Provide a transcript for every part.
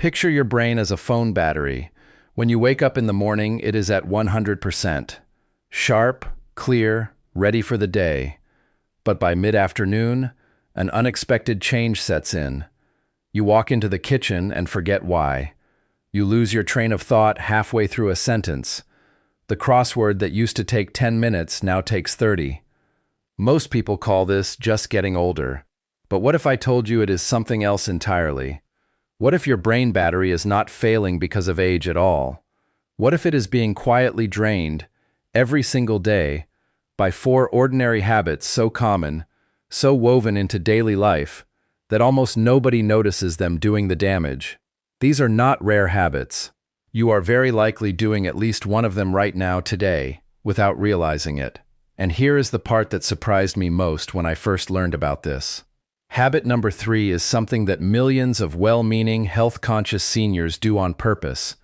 Picture your brain as a phone battery. When you wake up in the morning, it is at 100%. Sharp, clear, ready for the day. But by mid-afternoon, an unexpected change sets in. You walk into the kitchen and forget why. You lose your train of thought halfway through a sentence. The crossword that used to take 10 minutes now takes 30. Most people call this just getting older. But what if I told you it is something else entirely? What if your brain battery is not failing because of age at all? What if it is being quietly drained, every single day, by 4 ordinary habits so common, so woven into daily life, that almost nobody notices them doing the damage? These are not rare habits. You are very likely doing at least one of them right now today, without realizing it. And here is the part that surprised me most when I first learned about this. Habit number 3 is something that millions of well-meaning, health-conscious seniors do on purpose,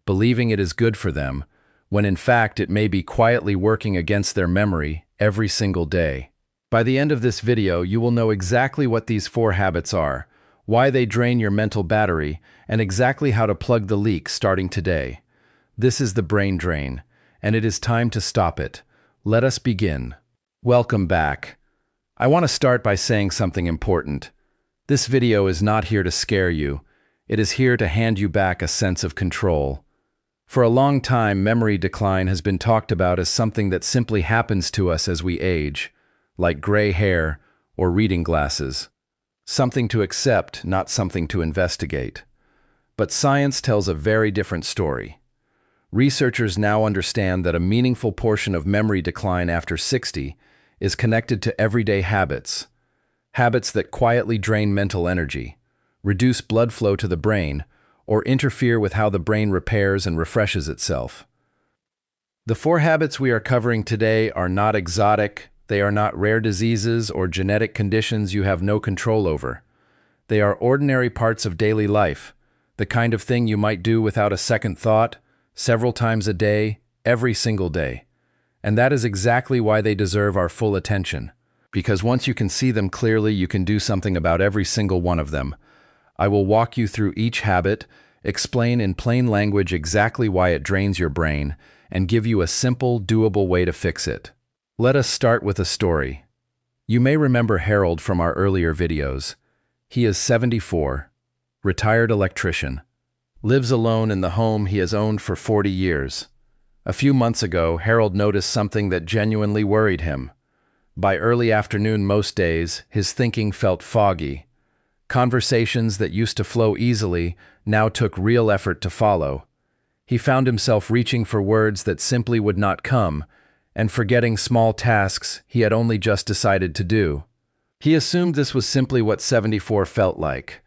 believing it is good for them, when in fact it may be quietly working against their memory every single day. By the end of this video, you will know exactly what these 4 habits are, why they drain your mental battery, and exactly how to plug the leak starting today. This is the brain drain, and it is time to stop it. Let us begin. Welcome back. I want to start by saying something important. This video is not here to scare you. It is here to hand you back a sense of control. For a long time, memory decline has been talked about as something that simply happens to us as we age, like gray hair or reading glasses. Something to accept, not something to investigate. But science tells a very different story. Researchers now understand that a meaningful portion of memory decline after 60 is connected to everyday habits. Habits that quietly drain mental energy, reduce blood flow to the brain, or interfere with how the brain repairs and refreshes itself. The 4 habits we are covering today are not exotic, they are not rare diseases or genetic conditions you have no control over. They are ordinary parts of daily life, the kind of thing you might do without a second thought, several times a day, every single day. And that is exactly why they deserve our full attention. Because once you can see them clearly, you can do something about every single one of them. I will walk you through each habit, explain in plain language exactly why it drains your brain, and give you a simple, doable way to fix it. Let us start with a story. You may remember Harold from our earlier videos. He is 74, retired electrician, lives alone in the home he has owned for 40 years. A few months ago, Harold noticed something that genuinely worried him. By early afternoon most days, his thinking felt foggy. Conversations that used to flow easily now took real effort to follow. He found himself reaching for words that simply would not come, and forgetting small tasks he had only just decided to do. He assumed this was simply what 74 felt like.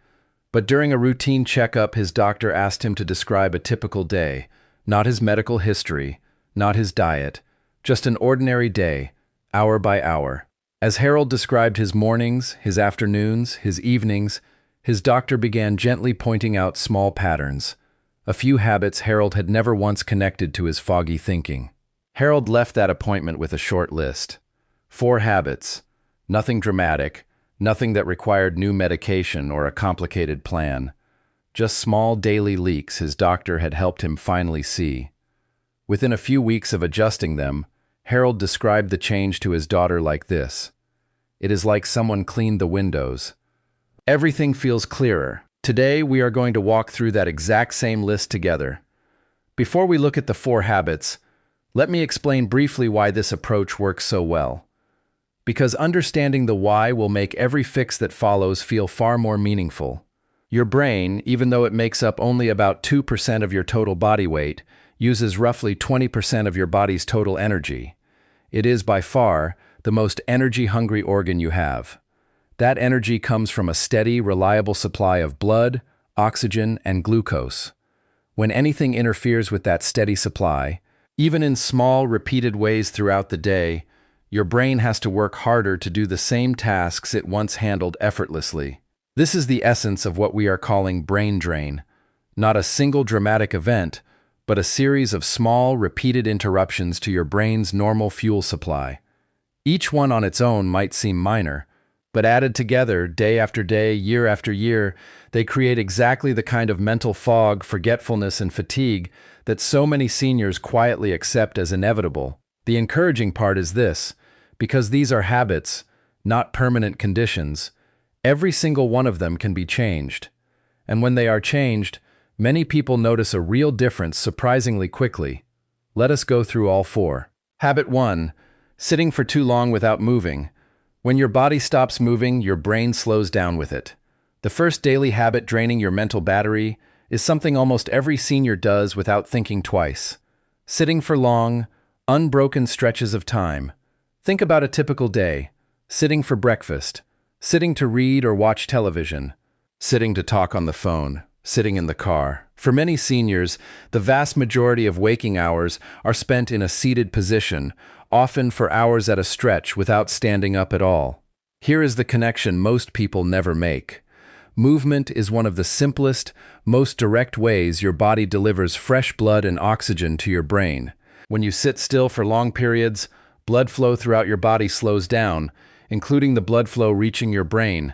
But during a routine checkup, his doctor asked him to describe a typical day, not his medical history, not his diet, just an ordinary day, hour by hour. As Harold described his mornings, his afternoons, his evenings, his doctor began gently pointing out small patterns, a few habits Harold had never once connected to his foggy thinking. Harold left that appointment with a short list. 4 habits, nothing dramatic, nothing that required new medication or a complicated plan. Just small daily leaks his doctor had helped him finally see. Within a few weeks of adjusting them, Harold described the change to his daughter like this. It is like someone cleaned the windows. Everything feels clearer. Today, we are going to walk through that exact same list together. Before we look at the 4 habits, let me explain briefly why this approach works so well. Because understanding the why will make every fix that follows feel far more meaningful. Your brain, even though it makes up only about 2% of your total body weight, uses roughly 20% of your body's total energy. It is by far the most energy-hungry organ you have. That energy comes from a steady, reliable supply of blood, oxygen, and glucose. When anything interferes with that steady supply, even in small, repeated ways throughout the day, your brain has to work harder to do the same tasks it once handled effortlessly. This is the essence of what we are calling brain drain. Not a single dramatic event, but a series of small, repeated interruptions to your brain's normal fuel supply. Each one on its own might seem minor, But added together, day after day, year after year, they create exactly the kind of mental fog, forgetfulness, and fatigue that so many seniors quietly accept as inevitable. The encouraging part is this: because these are habits, not permanent conditions, every single one of them can be changed. And when they are changed, many people notice a real difference surprisingly quickly. Let us go through all four. Habit 1. Sitting for too long without moving. When your body stops moving, your brain slows down with it. The first daily habit draining your mental battery is something almost every senior does without thinking twice. Sitting for long, unbroken stretches of time. Think about a typical day: sitting for breakfast, sitting to read or watch television, sitting to talk on the phone, sitting in the car. For many seniors, the vast majority of waking hours are spent in a seated position, often for hours at a stretch without standing up at all. Here is the connection most people never make. Movement is one of the simplest, most direct ways your body delivers fresh blood and oxygen to your brain. When you sit still for long periods, blood flow throughout your body slows down, including the blood flow reaching your brain.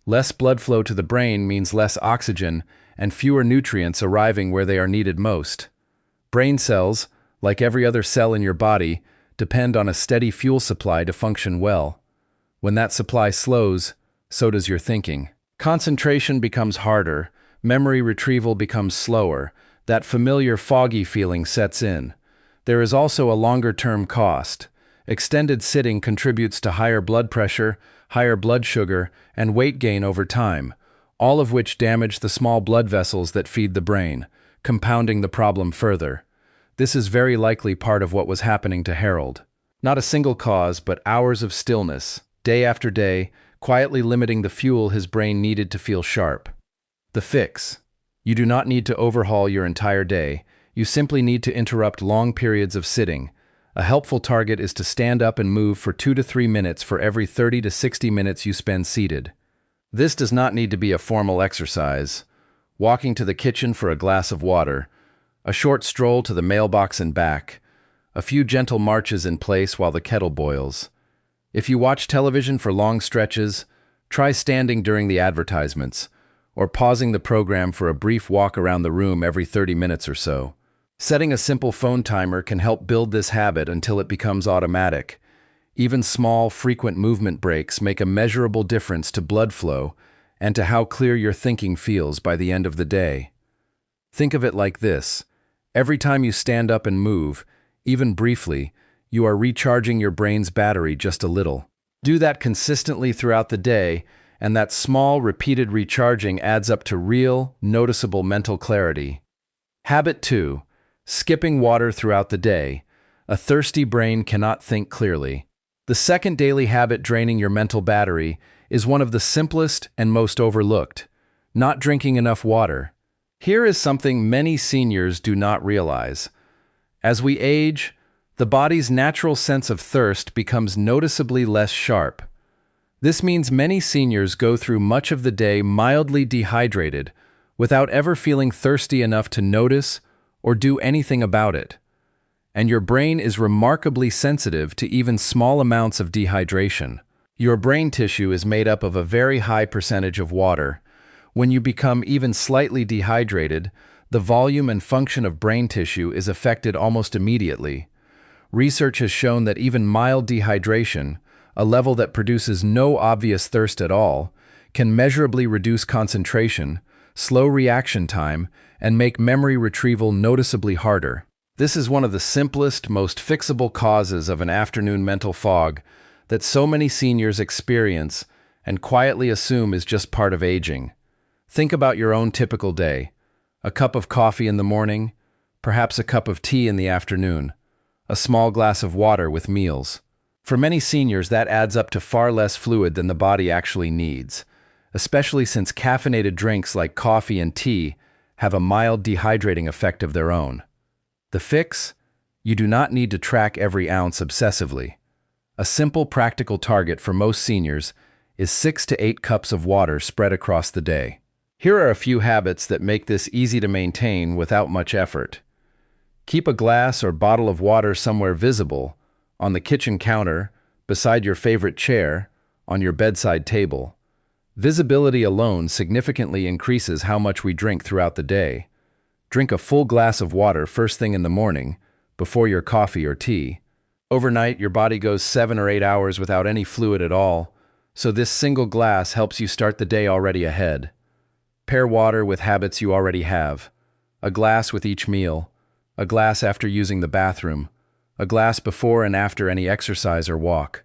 Less blood flow to the brain means less oxygen and fewer nutrients arriving where they are needed most. Brain cells, like every other cell in your body, depend on a steady fuel supply to function well. When that supply slows, so does your thinking. Concentration becomes harder, memory retrieval becomes slower, that familiar foggy feeling sets in. There is also a longer-term cost. Extended sitting contributes to higher blood pressure, higher blood sugar, and weight gain over time, all of which damage the small blood vessels that feed the brain, compounding the problem further. This is very likely part of what was happening to Harold. Not a single cause, but hours of stillness, day after day, quietly limiting the fuel his brain needed to feel sharp. The fix: you do not need to overhaul your entire day. You simply need to interrupt long periods of sitting. A helpful target is to stand up and move for 2 to 3 minutes for every 30 to 60 minutes you spend seated. This does not need to be a formal exercise. Walking to the kitchen for a glass of water, a short stroll to the mailbox and back, a few gentle marches in place while the kettle boils. If you watch television for long stretches, try standing during the advertisements, or pausing the program for a brief walk around the room every 30 minutes or so. Setting a simple phone timer can help build this habit until it becomes automatic. Even small, frequent movement breaks make a measurable difference to blood flow and to how clear your thinking feels by the end of the day. Think of it like this: every time you stand up and move, even briefly, you are recharging your brain's battery just a little. Do that consistently throughout the day, and that small, repeated recharging adds up to real, noticeable mental clarity. Habit 2. Skipping water throughout the day. A thirsty brain cannot think clearly. The second daily habit draining your mental battery is one of the simplest and most overlooked: not drinking enough water. Here is something many seniors do not realize. As we age, the body's natural sense of thirst becomes noticeably less sharp. This means many seniors go through much of the day mildly dehydrated, without ever feeling thirsty enough to notice or do anything about it. And your brain is remarkably sensitive to even small amounts of dehydration. Your brain tissue is made up of a very high percentage of water. When you become even slightly dehydrated, the volume and function of brain tissue is affected almost immediately. Research has shown that even mild dehydration, a level that produces no obvious thirst at all, can measurably reduce concentration, slow reaction time, and make memory retrieval noticeably harder. This is one of the simplest, most fixable causes of an afternoon mental fog that so many seniors experience and quietly assume is just part of aging. Think about your own typical day: a cup of coffee in the morning, perhaps a cup of tea in the afternoon, a small glass of water with meals. For many seniors, that adds up to far less fluid than the body actually needs, especially since caffeinated drinks like coffee and tea have a mild dehydrating effect of their own. The fix? You do not need to track every ounce obsessively. A simple, practical target for most seniors is 6 to 8 cups of water spread across the day. Here are a few habits that make this easy to maintain without much effort. Keep a glass or bottle of water somewhere visible: on the kitchen counter, beside your favorite chair, on your bedside table. Visibility alone significantly increases how much we drink throughout the day. Drink a full glass of water first thing in the morning, before your coffee or tea. Overnight, your body goes 7 or 8 hours without any fluid at all, so this single glass helps you start the day already ahead. Pair water with habits you already have. A glass with each meal, a glass after using the bathroom, a glass before and after any exercise or walk.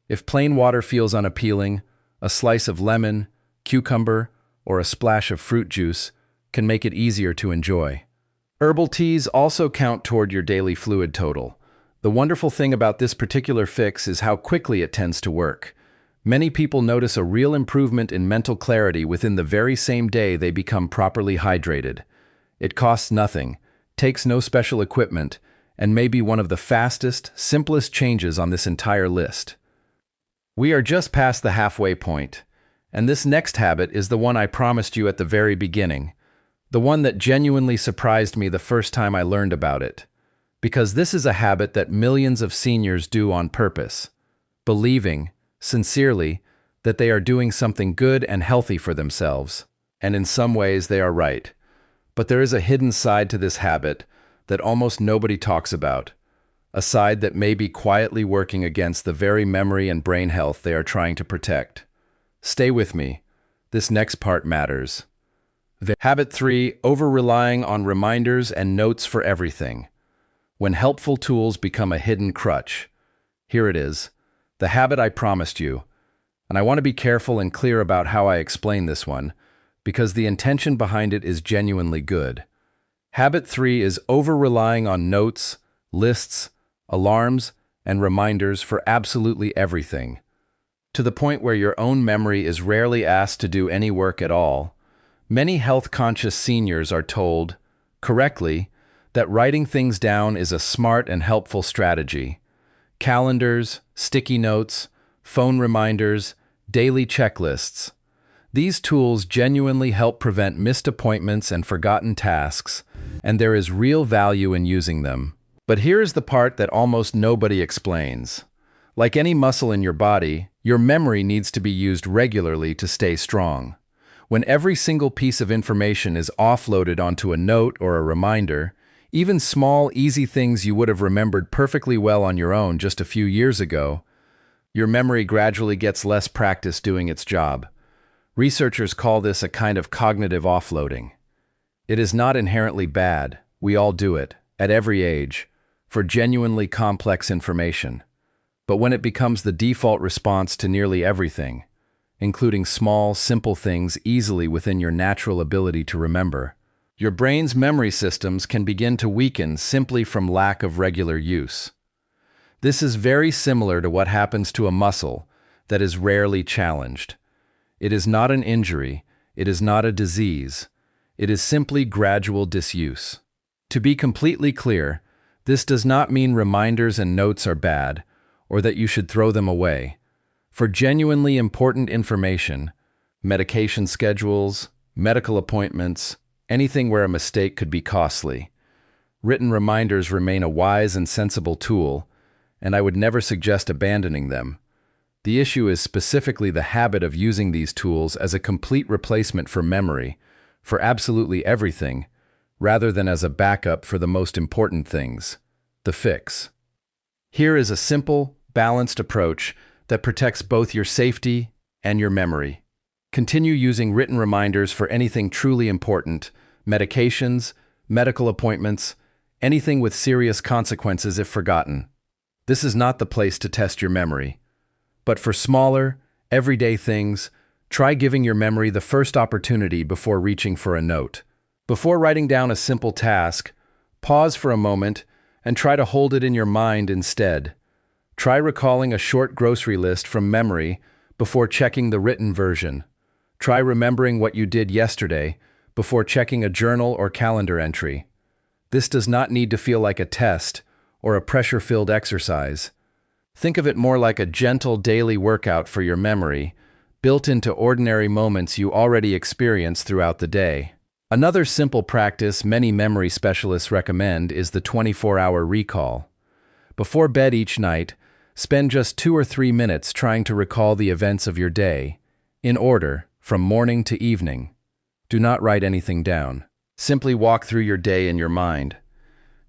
If plain water feels unappealing, a slice of lemon, cucumber, or a splash of fruit juice can make it easier to enjoy. Herbal teas also count toward your daily fluid total. The wonderful thing about this particular fix is how quickly it tends to work. Many people notice a real improvement in mental clarity within the very same day they become properly hydrated. It costs nothing, takes no special equipment, and may be one of the fastest, simplest changes on this entire list. We are just past the halfway point, and this next habit is the one I promised you at the very beginning, the one that genuinely surprised me the first time I learned about it. Because this is a habit that millions of seniors do on purpose, believing, sincerely, that they are doing something good and healthy for themselves. And in some ways they are right. But there is a hidden side to this habit that almost nobody talks about, a side that may be quietly working against the very memory and brain health they are trying to protect. Stay with me. This next part matters. Habit 3, over-relying on reminders and notes for everything. When helpful tools become a hidden crutch. Here it is, the habit I promised you. And I want to be careful and clear about how I explain this one, because the intention behind it is genuinely good. Habit 3 is over-relying on notes, lists, alarms, and reminders for absolutely everything, to the point where your own memory is rarely asked to do any work at all. Many health-conscious seniors are told, correctly, that writing things down is a smart and helpful strategy. Calendars, sticky notes, phone reminders, daily checklists. These tools genuinely help prevent missed appointments and forgotten tasks, and there is real value in using them. But here is the part that almost nobody explains. Like any muscle in your body, your memory needs to be used regularly to stay strong. When every single piece of information is offloaded onto a note or a reminder, even small, easy things you would have remembered perfectly well on your own just a few years ago, your memory gradually gets less practice doing its job. Researchers call this a kind of cognitive offloading. It is not inherently bad. We all do it, at every age, for genuinely complex information. But when it becomes the default response to nearly everything, including small, simple things easily within your natural ability to remember, your brain's memory systems can begin to weaken simply from lack of regular use. This is very similar to what happens to a muscle that is rarely challenged. It is not an injury, it is not a disease, it is simply gradual disuse. To be completely clear, this does not mean reminders and notes are bad, or that you should throw them away. For genuinely important information, medication schedules, medical appointments, anything where a mistake could be costly, written reminders remain a wise and sensible tool, and I would never suggest abandoning them. The issue is specifically the habit of using these tools as a complete replacement for memory, for absolutely everything, rather than as a backup for the most important things, the fix. Here is a simple, balanced approach that protects both your safety and your memory. Continue using written reminders for anything truly important, medications, medical appointments, anything with serious consequences if forgotten. This is not the place to test your memory. But for smaller, everyday things, try giving your memory the first opportunity before reaching for a note. Before writing down a simple task, pause for a moment and try to hold it in your mind instead. Try recalling a short grocery list from memory before checking the written version. Try remembering what you did yesterday before checking a journal or calendar entry. This does not need to feel like a test or a pressure-filled exercise. Think of it more like a gentle daily workout for your memory, built into ordinary moments you already experience throughout the day. Another simple practice many memory specialists recommend is the 24-hour recall. Before bed each night, Spend just 2 or 3 minutes trying to recall the events of your day, in order, from morning to evening. Do not write anything down. Simply walk through your day in your mind.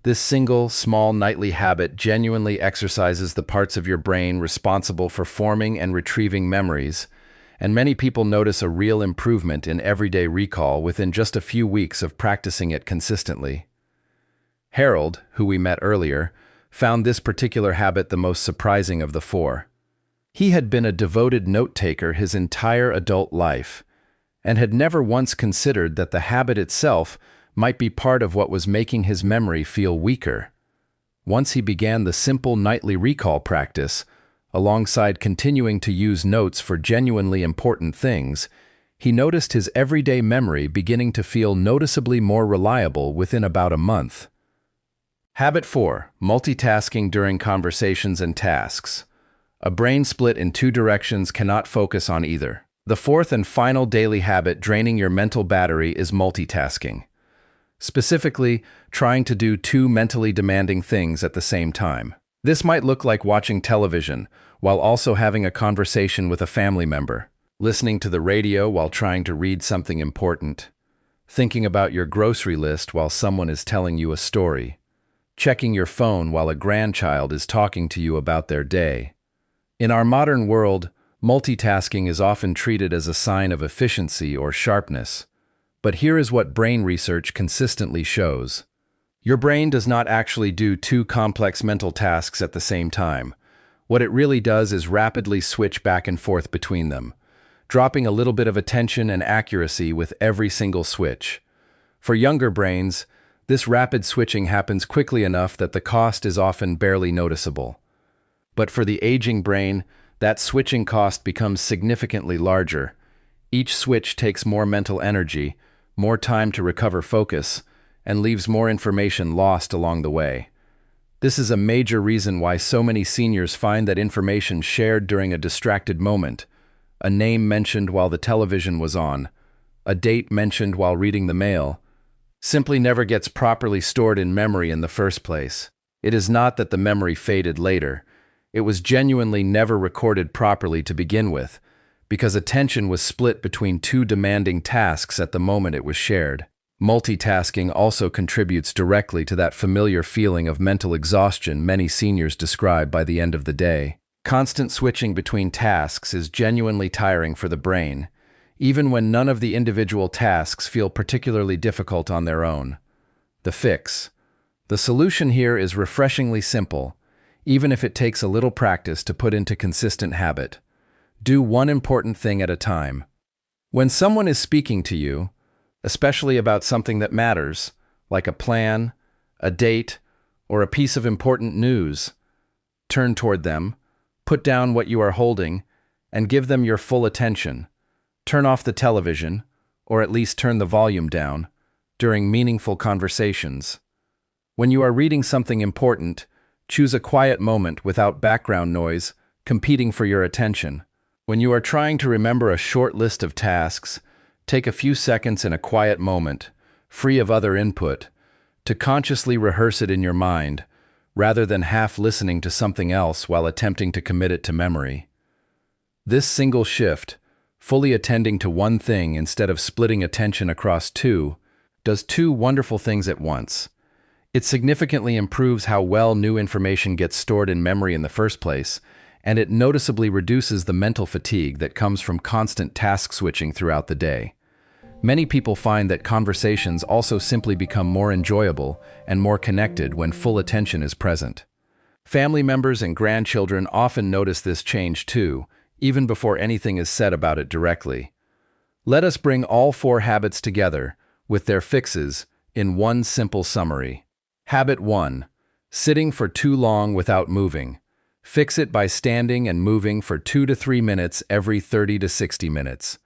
This single, small nightly habit genuinely exercises the parts of your brain responsible for forming and retrieving memories, and many people notice a real improvement in everyday recall within just a few weeks of practicing it consistently. Harold, who we met earlier, found this particular habit the most surprising of the four. He had been a devoted note-taker his entire adult life, and had never once considered that the habit itself might be part of what was making his memory feel weaker. Once he began the simple nightly recall practice, alongside continuing to use notes for genuinely important things, he noticed his everyday memory beginning to feel noticeably more reliable within about a month. Habit 4. Multitasking during conversations and tasks. A brain split in two directions cannot focus on either. The fourth and final daily habit draining your mental battery is multitasking. Specifically, trying to do two mentally demanding things at the same time. This might look like watching television while also having a conversation with a family member, listening to the radio while trying to read something important, thinking about your grocery list while someone is telling you a story, checking your phone while a grandchild is talking to you about their day. In our modern world, multitasking is often treated as a sign of efficiency or sharpness. But here is what brain research consistently shows. Your brain does not actually do two complex mental tasks at the same time. What it really does is rapidly switch back and forth between them, dropping a little bit of attention and accuracy with every single switch. For younger brains, this rapid switching happens quickly enough that the cost is often barely noticeable. But for the aging brain, that switching cost becomes significantly larger. Each switch takes more mental energy, more time to recover focus, and leaves more information lost along the way. This is a major reason why so many seniors find that information shared during a distracted moment, a name mentioned while the television was on, a date mentioned while reading the mail, simply never gets properly stored in memory in the first place. It is not that the memory faded later. It was genuinely never recorded properly to begin with, because attention was split between two demanding tasks at the moment it was shared. Multitasking also contributes directly to that familiar feeling of mental exhaustion many seniors describe by the end of the day. Constant switching between tasks is genuinely tiring for the brain, even when none of the individual tasks feel particularly difficult on their own. The fix. The solution here is refreshingly simple, even if it takes a little practice to put into consistent habit. Do one important thing at a time. When someone is speaking to you, especially about something that matters, like a plan, a date, or a piece of important news, turn toward them, put down what you are holding, and give them your full attention. Turn off the television, or at least turn the volume down, during meaningful conversations. When you are reading something important, choose a quiet moment without background noise competing for your attention. When you are trying to remember a short list of tasks, take a few seconds in a quiet moment, free of other input, to consciously rehearse it in your mind, rather than half listening to something else while attempting to commit it to memory. This single shift, fully attending to one thing instead of splitting attention across two, does two wonderful things at once. It significantly improves how well new information gets stored in memory in the first place, and it noticeably reduces the mental fatigue that comes from constant task switching throughout the day. Many people find that conversations also simply become more enjoyable and more connected when full attention is present. Family members and grandchildren often notice this change too, even before anything is said about it directly. Let us bring all four habits together, with their fixes, in one simple summary. Habit 1. Sitting for too long without moving. Fix it by standing and moving for 2 to 3 minutes every 30 to 60 minutes.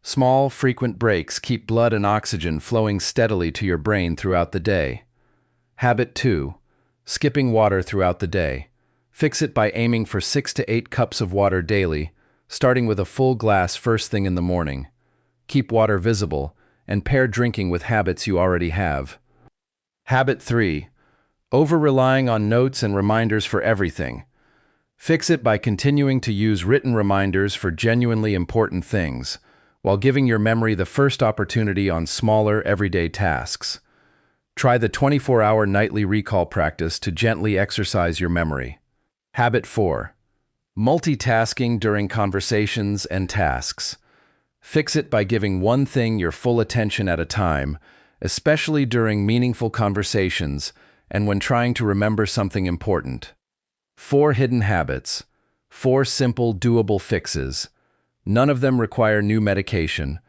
Small, frequent breaks keep blood and oxygen flowing steadily to your brain throughout the day. Habit 2. Skipping water throughout the day. Fix it by aiming for 6 to 8 cups of water daily, starting with a full glass first thing in the morning. Keep water visible, and pair drinking with habits you already have. Habit 3. Over-relying on notes and reminders for everything. Fix it by continuing to use written reminders for genuinely important things, while giving your memory the first opportunity on smaller, everyday tasks. Try the 24-hour nightly recall practice to gently exercise your memory. Habit 4. Multitasking during conversations and tasks. Fix it by giving one thing your full attention at a time, especially during meaningful conversations and when trying to remember something important. 4 hidden habits. 4 simple, doable fixes. None of them require new medication.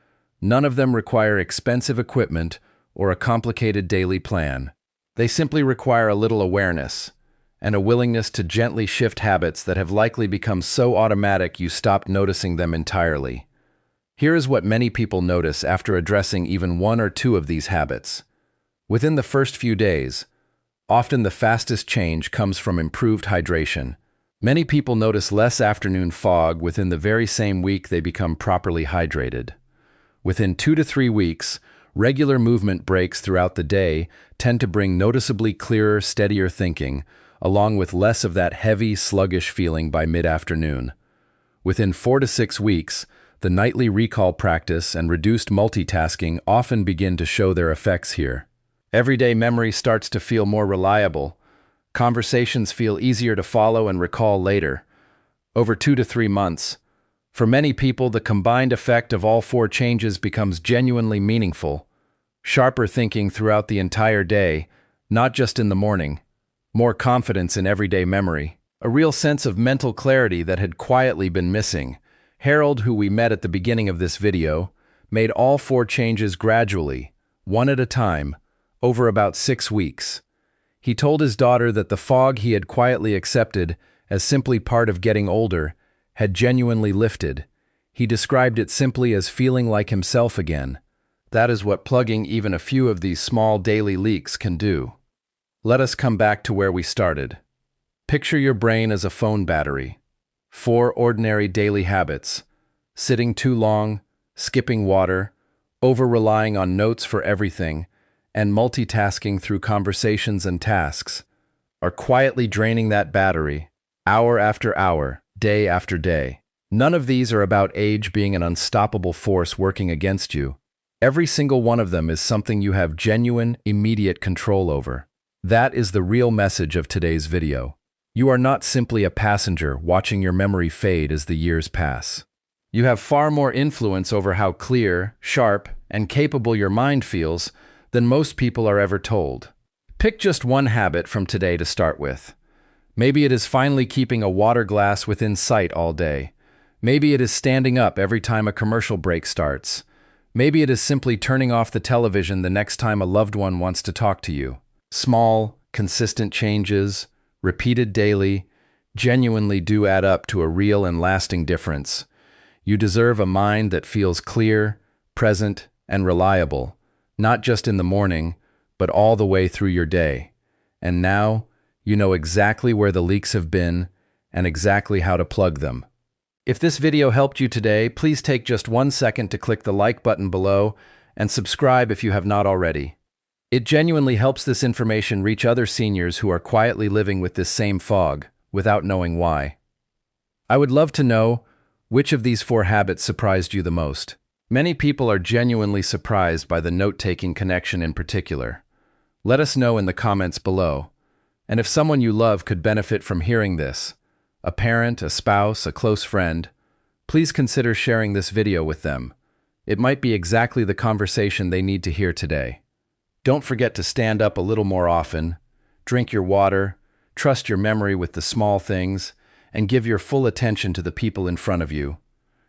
None of them require expensive equipment or a complicated daily plan. They simply require a little awareness and a willingness to gently shift habits that have likely become so automatic you stopped noticing them entirely. Here is what many people notice after addressing even 1 or 2 of these habits. Within the first few days, often the fastest change comes from improved hydration. Many people notice less afternoon fog within the very same week they become properly hydrated. Within 2 to 3 weeks, regular movement breaks throughout the day tend to bring noticeably clearer, steadier thinking, along with less of that heavy, sluggish feeling by mid-afternoon. Within 4 to 6 weeks, the nightly recall practice and reduced multitasking often begin to show their effects here. Everyday memory starts to feel more reliable. Conversations feel easier to follow and recall later. Over 2 to 3 months. For many people, the combined effect of all 4 changes becomes genuinely meaningful. Sharper thinking throughout the entire day, not just in the morning. More confidence in everyday memory. A real sense of mental clarity that had quietly been missing. Harold, who we met at the beginning of this video, made all 4 changes gradually, one at a time, over about 6 weeks. He told his daughter that the fog he had quietly accepted as simply part of getting older had genuinely lifted. He described it simply as feeling like himself again. That is what plugging even a few of these small daily leaks can do. Let us come back to where we started. Picture your brain as a phone battery. 4 ordinary daily habits: sitting too long, skipping water, over-relying on notes for everything, and multitasking through conversations and tasks are quietly draining that battery, hour after hour, day after day. None of these are about age being an unstoppable force working against you. Every single one of them is something you have genuine, immediate control over. That is the real message of today's video. You are not simply a passenger watching your memory fade as the years pass. You have far more influence over how clear, sharp, and capable your mind feels than most people are ever told. Pick just one habit from today to start with. Maybe it is finally keeping a water glass within sight all day. Maybe it is standing up every time a commercial break starts. Maybe it is simply turning off the television the next time a loved one wants to talk to you. Small, consistent changes, repeated daily, genuinely do add up to a real and lasting difference. You deserve a mind that feels clear, present, and reliable, not just in the morning, but all the way through your day. And now, you know exactly where the leaks have been and exactly how to plug them. If this video helped you today, please take just 1 second to click the like button below and subscribe if you have not already. It genuinely helps this information reach other seniors who are quietly living with this same fog, without knowing why. I would love to know which of these 4 habits surprised you the most. Many people are genuinely surprised by the note-taking connection in particular. Let us know in the comments below. And if someone you love could benefit from hearing this, a parent, a spouse, a close friend, please consider sharing this video with them. It might be exactly the conversation they need to hear today. Don't forget to stand up a little more often, drink your water, trust your memory with the small things, and give your full attention to the people in front of you.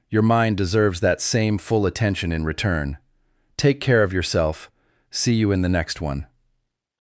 Your mind deserves that same full attention in return. Take care of yourself. See you in the next one.